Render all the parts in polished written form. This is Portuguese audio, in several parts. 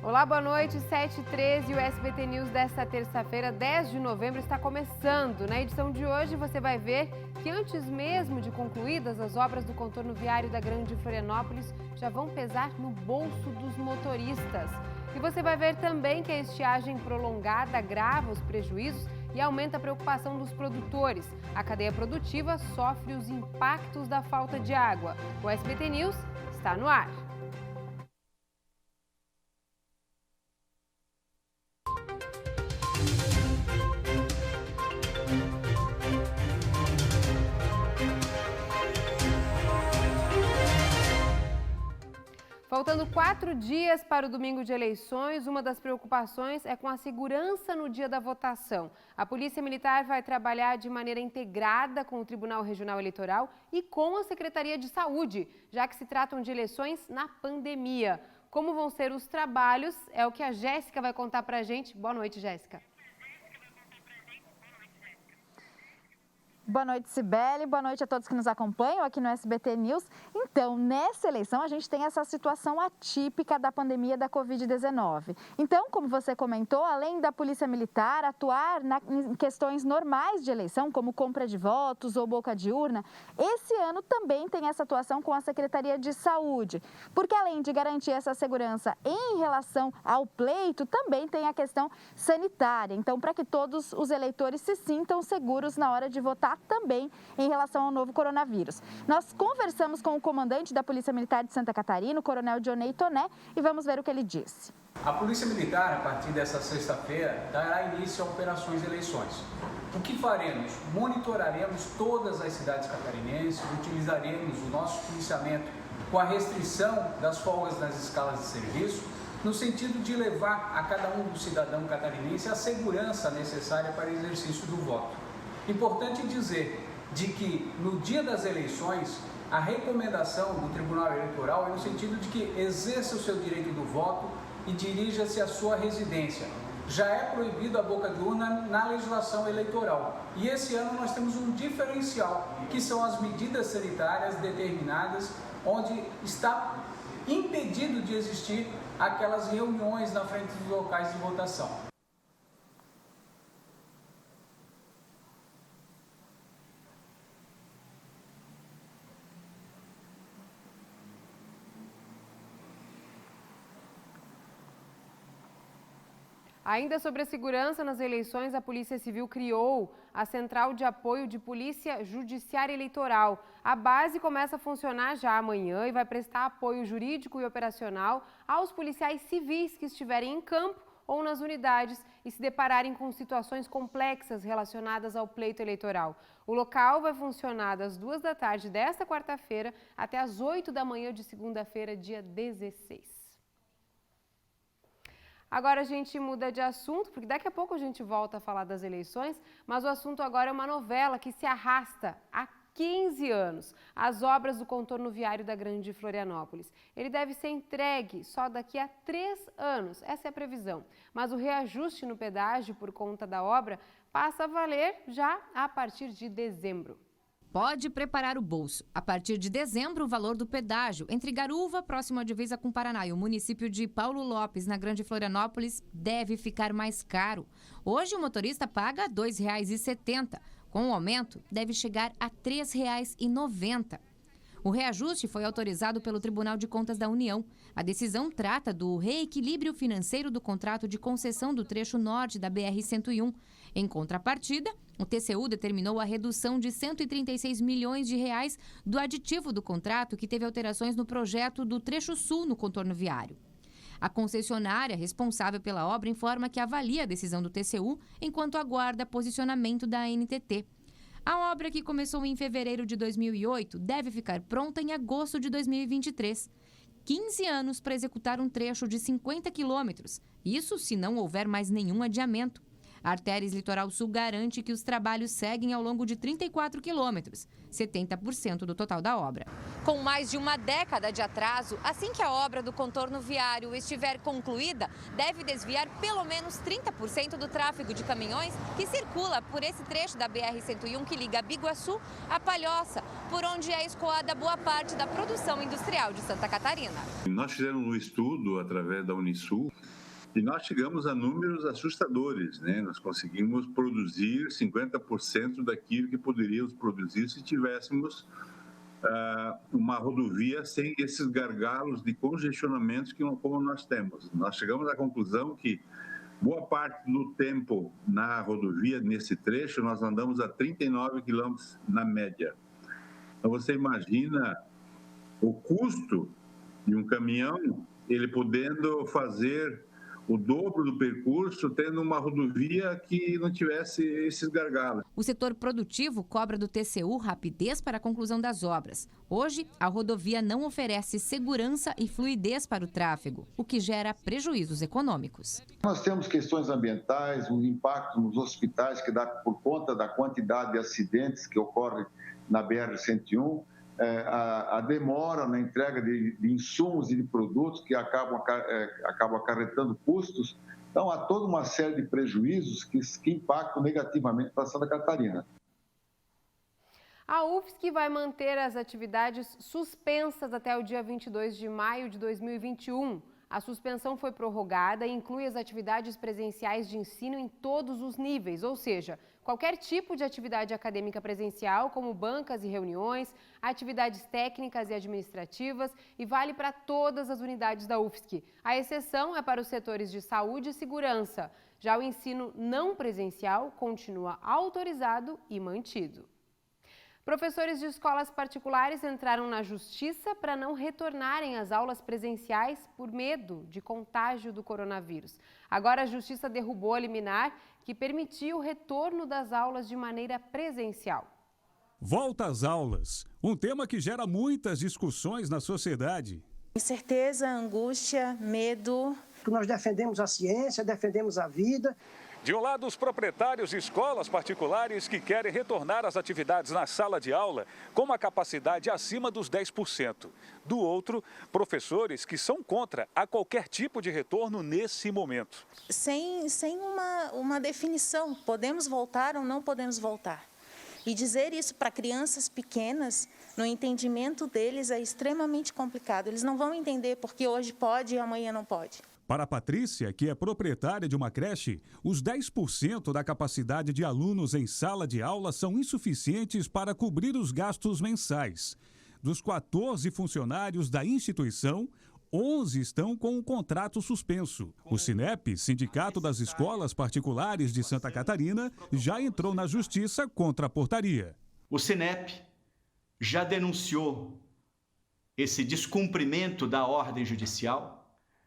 Olá, boa noite, 7h13 e o SBT News desta terça-feira, 10 de novembro, está começando. Na edição de hoje você vai ver que antes mesmo de concluídas as obras do contorno viário da Grande Florianópolis já vão pesar no bolso dos motoristas. E você vai ver também que a estiagem prolongada agrava os prejuízos e aumenta a preocupação dos produtores. A cadeia produtiva sofre os impactos da falta de água. O SBT News está no ar. Faltando 4 dias para o domingo de eleições, uma das preocupações é com a segurança no dia da votação. A Polícia Militar vai trabalhar de maneira integrada com o Tribunal Regional Eleitoral e com a Secretaria de Saúde, já que se tratam de eleições na pandemia. Como vão ser os trabalhos é o que a Jéssica vai contar pra gente. Boa noite, Jéssica. Boa noite, Cibele. Boa noite a todos que nos acompanham aqui no SBT News. Então, nessa eleição, a gente tem essa situação atípica da pandemia da Covid-19. Então, como você comentou, além da Polícia Militar atuar em questões normais de eleição, como compra de votos ou boca de urna, esse ano também tem essa atuação com a Secretaria de Saúde. Porque, além de garantir essa segurança em relação ao pleito, também tem a questão sanitária. Então, para que todos os eleitores se sintam seguros na hora de votar, também em relação ao novo coronavírus. Nós conversamos com o comandante da Polícia Militar de Santa Catarina, o Coronel Dionei Toné, e vamos ver o que ele disse. A Polícia Militar, a partir dessa sexta-feira, dará início a operações de eleições. O que faremos? Monitoraremos todas as cidades catarinenses, utilizaremos o nosso policiamento com a restrição das folgas nas escalas de serviço, no sentido de levar a cada um do cidadão catarinense a segurança necessária para o exercício do voto. Importante dizer de que no dia das eleições, a recomendação do Tribunal Eleitoral é no sentido de que exerça o seu direito do voto e dirija-se à sua residência. Já é proibido a boca de urna na legislação eleitoral. E esse ano nós temos um diferencial, que são as medidas sanitárias determinadas, onde está impedido de existir aquelas reuniões na frente dos locais de votação. Ainda sobre a segurança nas eleições, a Polícia Civil criou a Central de Apoio de Polícia Judiciária Eleitoral. A base começa a funcionar já amanhã e vai prestar apoio jurídico e operacional aos policiais civis que estiverem em campo ou nas unidades e se depararem com situações complexas relacionadas ao pleito eleitoral. O local vai funcionar das 2 da tarde desta quarta-feira até as 8 da manhã de segunda-feira, dia 16. Agora a gente muda de assunto, porque daqui a pouco a gente volta a falar das eleições, mas o assunto agora é uma novela que se arrasta há 15 anos, as obras do contorno viário da Grande Florianópolis. Ele deve ser entregue só daqui a 3 anos, essa é a previsão. Mas o reajuste no pedágio por conta da obra passa a valer já a partir de dezembro. Pode preparar o bolso. A partir de dezembro, o valor do pedágio entre Garuva, próximo à divisa com Paraná, e o município de Paulo Lopes, na Grande Florianópolis, deve ficar mais caro. Hoje, o motorista paga R$ 2,70. Com o aumento, deve chegar a R$ 3,90. O reajuste foi autorizado pelo Tribunal de Contas da União. A decisão trata do reequilíbrio financeiro do contrato de concessão do trecho norte da BR-101. Em contrapartida, o TCU determinou a redução de R$ 136 milhões do aditivo do contrato que teve alterações no projeto do trecho sul no contorno viário. A concessionária responsável pela obra informa que avalia a decisão do TCU enquanto aguarda posicionamento da ANTT. A obra, que começou em fevereiro de 2008, deve ficar pronta em agosto de 2023. 15 anos para executar um trecho de 50 quilômetros. Isso se não houver mais nenhum adiamento. A Artéries Litoral Sul garante que os trabalhos seguem ao longo de 34 quilômetros, 70% do total da obra. Com mais de uma década de atraso, assim que a obra do contorno viário estiver concluída, deve desviar pelo menos 30% do tráfego de caminhões que circula por esse trecho da BR-101 que liga Biguaçu a Palhoça, por onde é escoada boa parte da produção industrial de Santa Catarina. Nós fizemos um estudo através da Unisul e nós chegamos a números assustadores, né? Nós conseguimos produzir 50% daquilo que poderíamos produzir se tivéssemos uma rodovia sem esses gargalos de congestionamentos como nós temos. Nós chegamos à conclusão que boa parte do tempo na rodovia, nesse trecho, nós andamos a 39 km na média. Então você imagina o custo de um caminhão, ele podendo fazer o dobro do percurso, tendo uma rodovia que não tivesse esses gargalos. O setor produtivo cobra do TCU rapidez para a conclusão das obras. Hoje, a rodovia não oferece segurança e fluidez para o tráfego, o que gera prejuízos econômicos. Nós temos questões ambientais, um impacto nos hospitais que dá por conta da quantidade de acidentes que ocorrem na BR-101, a demora na entrega de insumos e de produtos que acabam acarretando custos. Então, há toda uma série de prejuízos que impactam negativamente para Santa Catarina. A UFSC vai manter as atividades suspensas até o dia 22 de maio de 2021. A suspensão foi prorrogada e inclui as atividades presenciais de ensino em todos os níveis, ou seja, qualquer tipo de atividade acadêmica presencial, como bancas e reuniões, atividades técnicas e administrativas, e vale para todas as unidades da UFSC. A exceção é para os setores de saúde e segurança. Já o ensino não presencial continua autorizado e mantido. Professores de escolas particulares entraram na justiça para não retornarem às aulas presenciais por medo de contágio do coronavírus. Agora a justiça derrubou a liminar que permitia o retorno das aulas de maneira presencial. Volta às aulas, um tema que gera muitas discussões na sociedade. Incerteza, angústia, medo. Nós defendemos a ciência, defendemos a vida. De um lado, os proprietários de escolas particulares que querem retornar às atividades na sala de aula com uma capacidade acima dos 10%. Do outro, professores que são contra a qualquer tipo de retorno nesse momento. Sem uma definição, podemos voltar ou não podemos voltar. E dizer isso para crianças pequenas, no entendimento deles, é extremamente complicado. Eles não vão entender porque hoje pode e amanhã não pode. Para a Patrícia, que é proprietária de uma creche, os 10% da capacidade de alunos em sala de aula são insuficientes para cobrir os gastos mensais. Dos 14 funcionários da instituição, 11 estão com o contrato suspenso. O Sinep, Sindicato das Escolas Particulares de Santa Catarina, já entrou na justiça contra a portaria. O Sinep já denunciou esse descumprimento da ordem judicial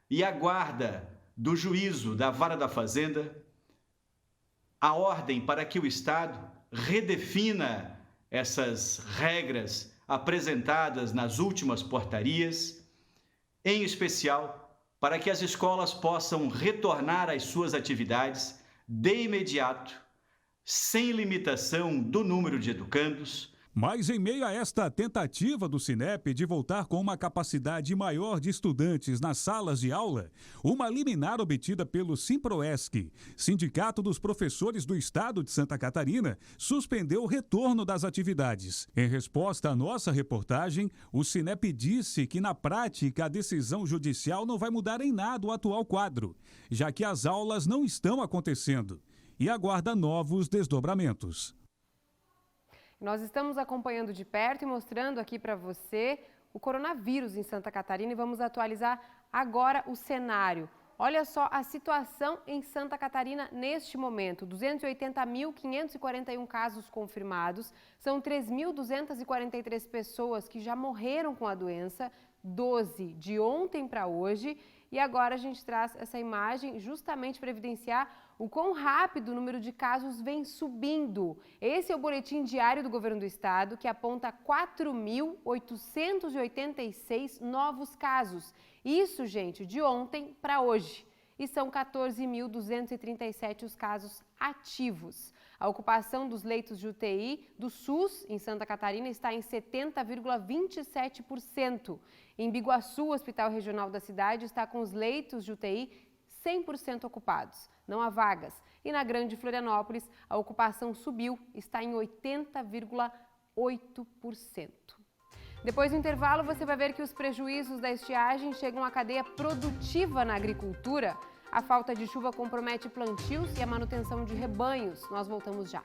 e aguarda do juízo da Vara da Fazenda a ordem para que o Estado redefina essas regras apresentadas nas últimas portarias, em especial para que as escolas possam retornar às suas atividades de imediato, sem limitação do número de educandos. Mas em meio a esta tentativa do Sinep de voltar com uma capacidade maior de estudantes nas salas de aula, uma liminar obtida pelo Simproesc, Sindicato dos Professores do Estado de Santa Catarina, suspendeu o retorno das atividades. Em resposta à nossa reportagem, o Sinep disse que na prática a decisão judicial não vai mudar em nada o atual quadro, já que as aulas não estão acontecendo, e aguarda novos desdobramentos. Nós estamos acompanhando de perto e mostrando aqui para você o coronavírus em Santa Catarina e vamos atualizar agora o cenário. Olha só a situação em Santa Catarina neste momento. 280.541 casos confirmados, são 3.243 pessoas que já morreram com a doença, 12 de ontem para hoje. E agora a gente traz essa imagem justamente para evidenciar o quão rápido o número de casos vem subindo. Esse é o boletim diário do governo do estado, que aponta 4.886 novos casos. Isso, gente, de ontem para hoje. e são 14.237 os casos ativos. A ocupação dos leitos de UTI do SUS em Santa Catarina está em 70,27%. Em Biguaçu, o Hospital Regional da cidade está com os leitos de UTI 100% ocupados. Não há vagas. E na Grande Florianópolis, a ocupação subiu, está em 80,8%. Depois do intervalo, você vai ver que os prejuízos da estiagem chegam à cadeia produtiva na agricultura. A falta de chuva compromete plantios e a manutenção de rebanhos. Nós voltamos já.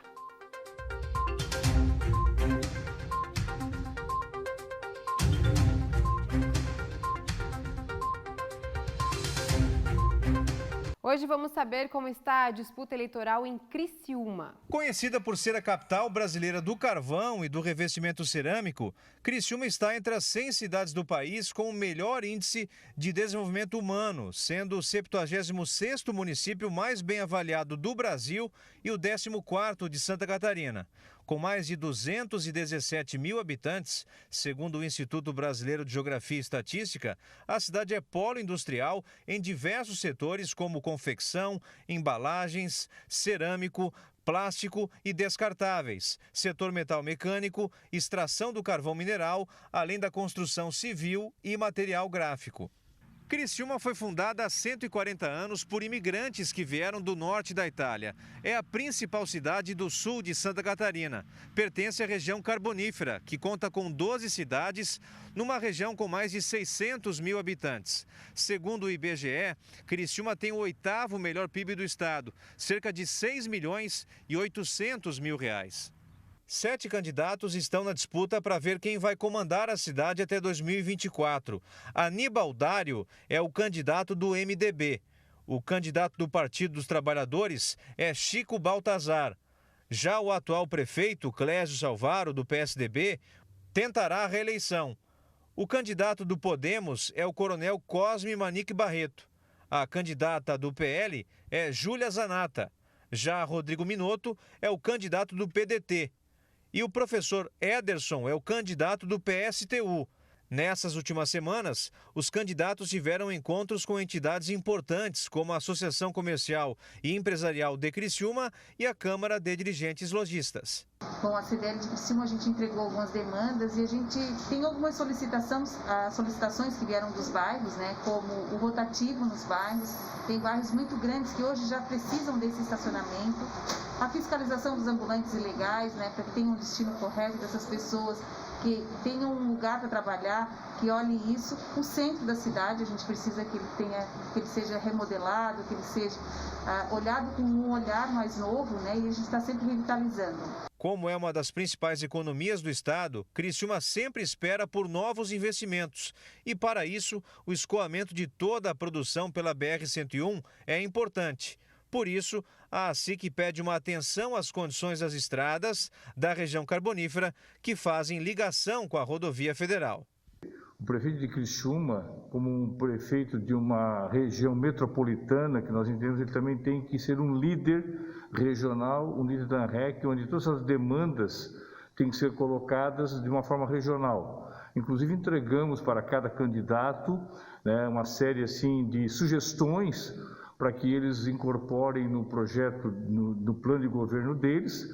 Hoje vamos saber como está a disputa eleitoral em Criciúma. Conhecida por ser a capital brasileira do carvão e do revestimento cerâmico, Criciúma está entre as 100 cidades do país com o melhor índice de desenvolvimento humano, sendo o 76º município mais bem avaliado do Brasil e o 14º de Santa Catarina. Com mais de 217 mil habitantes, segundo o Instituto Brasileiro de Geografia e Estatística, a cidade é polo industrial em diversos setores como confecção, embalagens, cerâmico, plástico e descartáveis, setor metal mecânico, extração do carvão mineral, além da construção civil e material gráfico. Criciúma foi fundada há 140 anos por imigrantes que vieram do norte da Itália. É a principal cidade do sul de Santa Catarina. Pertence à região carbonífera, que conta com 12 cidades, numa região com mais de 600 mil habitantes. Segundo o IBGE, Criciúma tem o 8º melhor PIB do estado, cerca de 6 milhões e 800 mil reais. 7 candidatos estão na disputa para ver quem vai comandar a cidade até 2024. Aníbal Dário é o candidato do MDB. O candidato do Partido dos Trabalhadores é Chico Baltazar. Já o atual prefeito, Clésio Salvaro, do PSDB, tentará a reeleição. O candidato do Podemos é o coronel Cosme Manique Barreto. A candidata do PL é Júlia Zanata. Já Rodrigo Minotto é o candidato do PDT. E o professor Ederson é o candidato do PSTU. Nessas últimas semanas, os candidatos tiveram encontros com entidades importantes, como a Associação Comercial e Empresarial de Criciúma e a Câmara de Dirigentes Lojistas. Com a CDL de Criciúma, a gente entregou algumas demandas e a gente tem algumas solicitações que vieram dos bairros, como o rotativo nos bairros. Tem bairros muito grandes que hoje já precisam desse estacionamento. A fiscalização dos ambulantes ilegais, para que tenham um destino correto dessas pessoas, que tenham um lugar para trabalhar, que olhe isso. O centro da cidade, a gente precisa que ele seja remodelado, que ele seja olhado com um olhar mais novo, e a gente está sempre revitalizando. Como é uma das principais economias do estado, Criciúma sempre espera por novos investimentos. E para isso, o escoamento de toda a produção pela BR-101 é importante. Por isso, a ASIC pede uma atenção às condições das estradas da região carbonífera que fazem ligação com a rodovia federal. O prefeito de Criciúma, como um prefeito de uma região metropolitana, que nós entendemos, ele também tem que ser um líder regional, um líder da ANREC, onde todas as demandas têm que ser colocadas de uma forma regional. Inclusive, entregamos para cada candidato uma série assim, de sugestões para que eles incorporem no projeto, no plano de governo deles,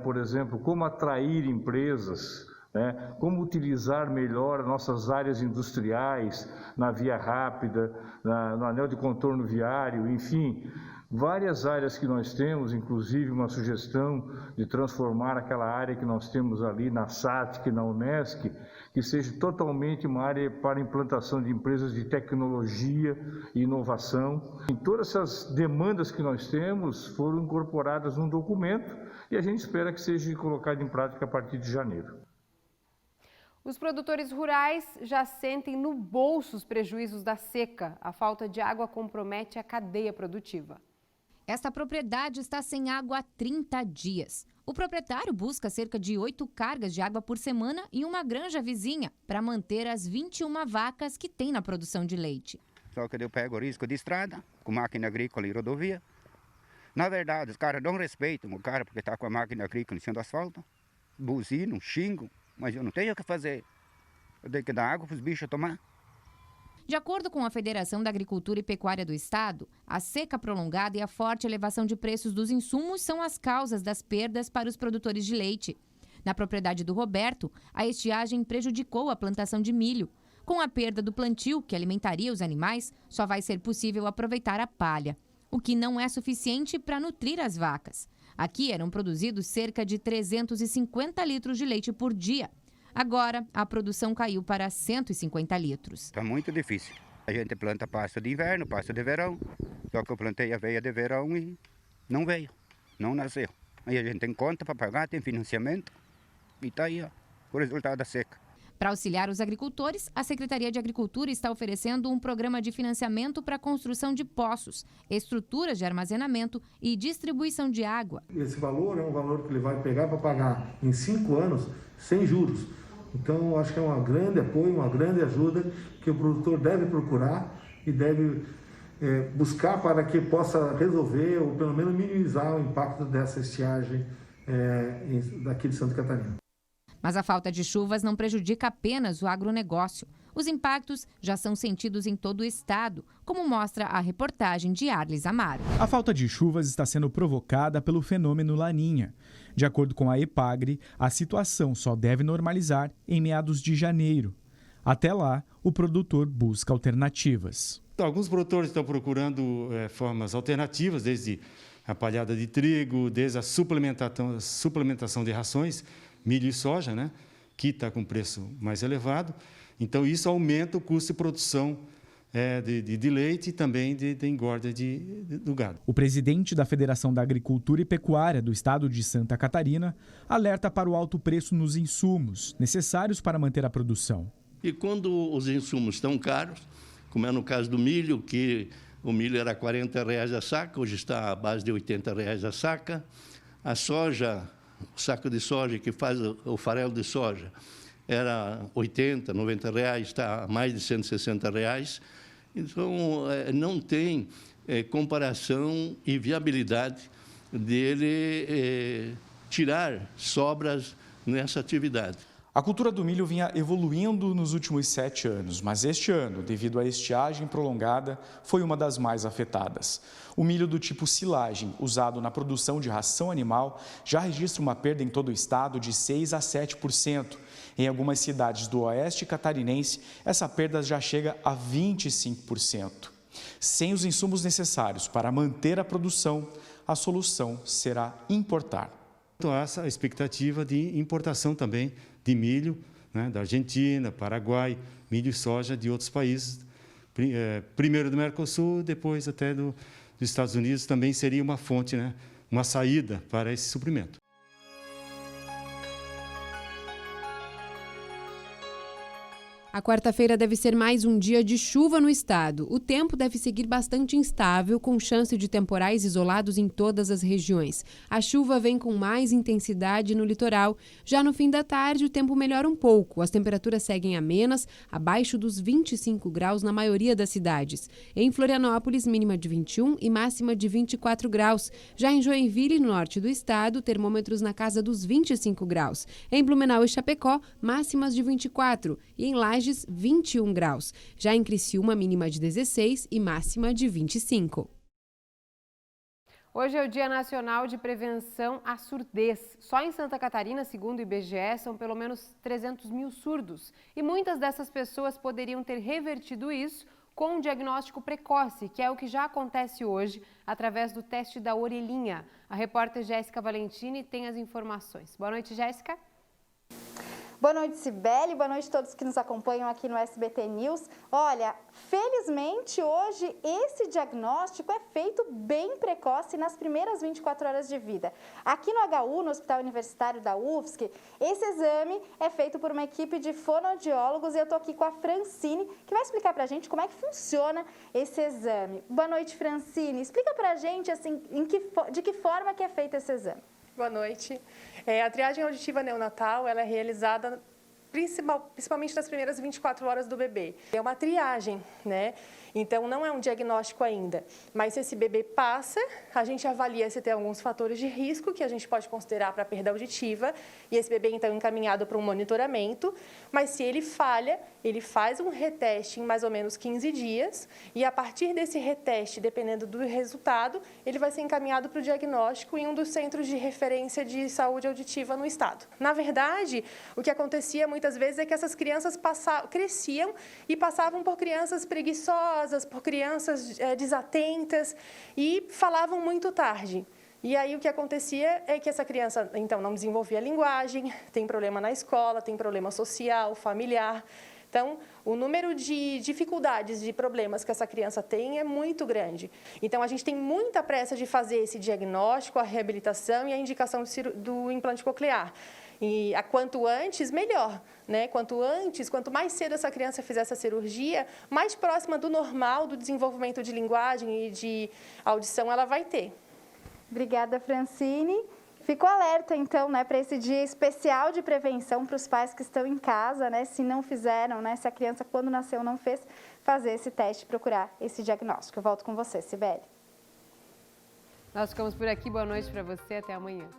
por exemplo, como atrair empresas, como utilizar melhor nossas áreas industriais na via rápida, no anel de contorno viário, enfim, várias áreas que nós temos, inclusive uma sugestão de transformar aquela área que nós temos ali na SATIC, na Unesc, que seja totalmente uma área para implantação de empresas de tecnologia e inovação. E todas essas demandas que nós temos foram incorporadas num documento e a gente espera que seja colocado em prática a partir de janeiro. Os produtores rurais já sentem no bolso os prejuízos da seca. A falta de água compromete a cadeia produtiva. Esta propriedade está sem água há 30 dias. O proprietário busca cerca de 8 cargas de água por semana em uma granja vizinha para manter as 21 vacas que tem na produção de leite. Só que eu pego o risco de estrada, com máquina agrícola e rodovia. Na verdade, os caras não respeitam o cara porque está com a máquina agrícola em cima do asfalto. Buzinam, xingam, mas eu não tenho o que fazer. Eu tenho que dar água para os bichos tomar. De acordo com a Federação da Agricultura e Pecuária do Estado, a seca prolongada e a forte elevação de preços dos insumos são as causas das perdas para os produtores de leite. Na propriedade do Roberto, a estiagem prejudicou a plantação de milho. Com a perda do plantio, que alimentaria os animais, só vai ser possível aproveitar a palha, o que não é suficiente para nutrir as vacas. Aqui eram produzidos cerca de 350 litros de leite por dia. Agora, a produção caiu para 150 litros. Está muito difícil. A gente planta pasto de inverno, pasto de verão. Só que eu plantei aveia de verão e não veio, não nasceu. Aí a gente tem conta para pagar, tem financiamento e está aí, ó, o resultado da seca. Para auxiliar os agricultores, a Secretaria de Agricultura está oferecendo um programa de financiamento para a construção de poços, estruturas de armazenamento e distribuição de água. Esse valor é um valor que ele vai pegar para pagar em 5 anos sem juros. Então, eu acho que é um grande apoio, uma grande ajuda que o produtor deve procurar e deve buscar para que possa resolver ou pelo menos minimizar o impacto dessa estiagem daqui de Santa Catarina. Mas a falta de chuvas não prejudica apenas o agronegócio. Os impactos já são sentidos em todo o estado, como mostra a reportagem de Arlis Amaro. A falta de chuvas está sendo provocada pelo fenômeno Laninha. De acordo com a EPAGRE, a situação só deve normalizar em meados de janeiro. Até lá, o produtor busca alternativas. Alguns produtores estão procurando formas alternativas, desde a palhada de trigo, desde a suplementação de rações, milho e soja, né, que está com preço mais elevado. Então, isso aumenta o custo de produção de leite e também de engorda do gado. O presidente da Federação da Agricultura e Pecuária do Estado de Santa Catarina alerta para o alto preço nos insumos necessários para manter a produção. E quando os insumos estão caros, como é no caso do milho, que o milho era R$ 40 a saca, hoje está à base de R$ 80 a saca. A soja, o saco de soja que faz o farelo de soja, era R$ 80, R$ 90, está a mais de R$ 160. Então, não tem comparação e viabilidade dele tirar sobras nessa atividade. A cultura do milho vinha evoluindo nos últimos 7 anos, mas este ano, devido à estiagem prolongada, foi uma das mais afetadas. O milho do tipo silagem, usado na produção de ração animal, já registra uma perda em todo o estado de 6% a 7%. Em algumas cidades do oeste catarinense, essa perda já chega a 25%. Sem os insumos necessários para manter a produção, a solução será importar. Então, essa expectativa de importação também de milho, né, da Argentina, Paraguai, milho e soja de outros países, primeiro do Mercosul, depois até dos Estados Unidos, também seria uma fonte, né, uma saída para esse suprimento. A quarta-feira deve ser mais um dia de chuva no estado. O tempo deve seguir bastante instável, com chance de temporais isolados em todas as regiões. A chuva vem com mais intensidade no litoral. Já no fim da tarde, o tempo melhora um pouco. As temperaturas seguem amenas, abaixo dos 25 graus na maioria das cidades. Em Florianópolis, mínima de 21 e máxima de 24 graus. Já em Joinville, no norte do estado, termômetros na casa dos 25 graus. Em Blumenau e Chapecó, máximas de 24 e em Lages, 21 graus. Já em Criciúma, mínima de 16 e máxima de 25. Hoje é o Dia Nacional de Prevenção à Surdez. Só em Santa Catarina, segundo o IBGE, são pelo menos 300 mil surdos. E muitas dessas pessoas poderiam ter revertido isso com um diagnóstico precoce, que é o que já acontece hoje através do teste da orelhinha. A repórter Jéssica Valentini tem as informações. Boa noite, Jéssica. Boa noite, Cibele. Boa noite a todos que nos acompanham aqui no SBT News. Olha, felizmente hoje esse diagnóstico é feito bem precoce nas primeiras 24 horas de vida. Aqui no HU, no Hospital Universitário da UFSC, esse exame é feito por uma equipe de fonoaudiólogos e eu estou aqui com a Francine, que vai explicar pra gente como é que funciona esse exame. Boa noite, Francine. Explica pra gente assim, de que forma que é feito esse exame. Boa noite. A triagem auditiva neonatal ela é realizada principalmente nas primeiras 24 horas do bebê. É uma triagem, né? Então, não é um diagnóstico ainda. Mas se esse bebê passa, a gente avalia se tem alguns fatores de risco que a gente pode considerar para a perda auditiva. E esse bebê, então, é encaminhado para um monitoramento. Mas se ele falha, ele faz um reteste em mais ou menos 15 dias. E a partir desse reteste, dependendo do resultado, ele vai ser encaminhado para o diagnóstico em um dos centros de referência de saúde auditiva no estado. Na verdade, o que acontecia muitas vezes é que essas crianças cresciam e passavam por crianças preguiçosas, por crianças desatentas e falavam muito tarde. E aí o que acontecia é que essa criança, então, não desenvolvia a linguagem, tem problema na escola, tem problema social, familiar. Então, o número de dificuldades, de problemas que essa criança tem é muito grande. Então, a gente tem muita pressa de fazer esse diagnóstico, a reabilitação e a indicação do implante coclear. E quanto antes, melhor, né? Quanto antes, quanto mais cedo essa criança fizer essa cirurgia, mais próxima do normal, do desenvolvimento de linguagem e de audição ela vai ter. Obrigada, Francine. Fico alerta, então, né, para esse dia especial de prevenção para os pais que estão em casa, né, se não fizeram, né, se a criança, quando nasceu, não fez, fazer esse teste e procurar esse diagnóstico. Eu volto com você, Cibele. Nós ficamos por aqui. Boa noite para você. Até amanhã.